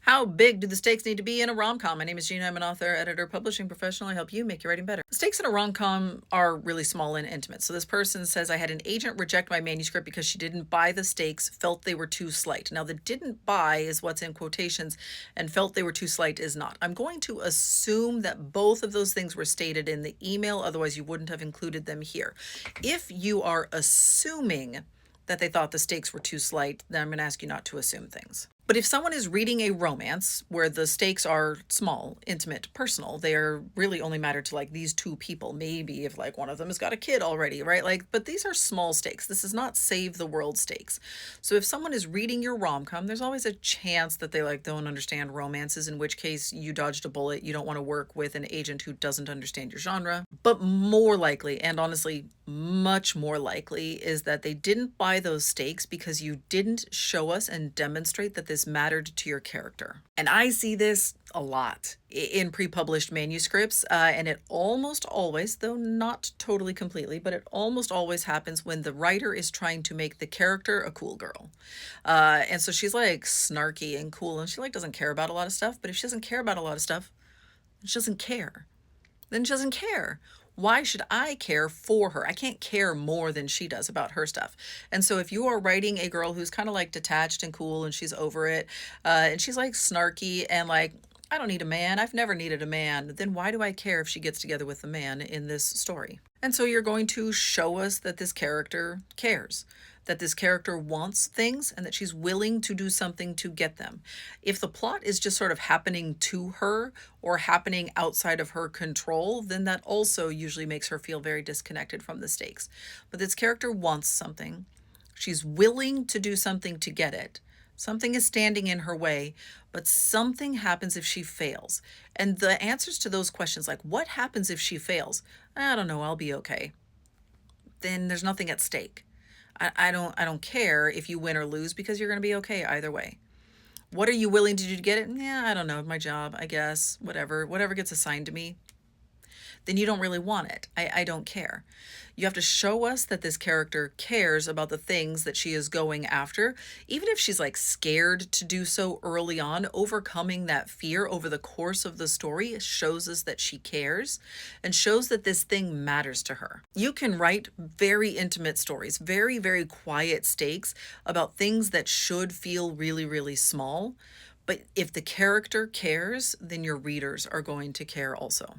How big do the stakes need to be in a rom-com? My name is Gina. I'm an author, editor, publishing professional. I help you make your writing better. The stakes in a rom-com are really small and intimate. So this person says, I had an agent reject my manuscript because she didn't buy the stakes, felt they were too slight. Now, the didn't buy is what's in quotations, and felt they were too slight is not. I'm going to assume that both of those things were stated in the email, otherwise you wouldn't have included them here. If you are assuming that they thought the stakes were too slight, then I'm going to ask you not to assume things. But if someone is reading a romance where the stakes are small, intimate, personal, they are really only matter to like these two people, maybe if like one of them has got a kid already, right? Like, but these are small stakes. This is not save the world stakes. So if someone is reading your rom-com, there's always a chance that they like don't understand romances, in which case you dodged a bullet. You don't want to work with an agent who doesn't understand your genre. But more likely, and honestly, much more likely, is that they didn't buy those stakes because you didn't show us and demonstrate that this mattered to your character. And I see this a lot in pre-published manuscripts, and it almost always, though not totally completely, but it almost always happens when the writer is trying to make the character a cool girl. And so she's like snarky and cool, and she like doesn't care about a lot of stuff, but if she doesn't care about a lot of stuff, she doesn't care. Then she doesn't care. Why should I care for her? I can't care more than she does about her stuff. And so if you are writing a girl who's kind of like detached and cool and she's over it, and she's like snarky and like, I don't need a man, I've never needed a man, then why do I care if she gets together with a man in this story? And so you're going to show us that this character cares, that this character wants things, and that she's willing to do something to get them. If the plot is just sort of happening to her or happening outside of her control, then that also usually makes her feel very disconnected from the stakes. But this character wants something. She's willing to do something to get it. Something is standing in her way, but something happens if she fails. And the answers to those questions, like what happens if she fails? I don't know, I'll be okay. Then there's nothing at stake. I don't care if you win or lose because you're going to be okay either way. What are you willing to do to get it? Yeah, I don't know, my job, I guess, whatever gets assigned to me, then you don't really want it. I don't care. You have to show us that this character cares about the things that she is going after, even if she's like scared to do so early on. Overcoming that fear over the course of the story shows us that she cares and shows that this thing matters to her. You can write very intimate stories, very, very quiet stakes about things that should feel really, really small. But if the character cares, then your readers are going to care also.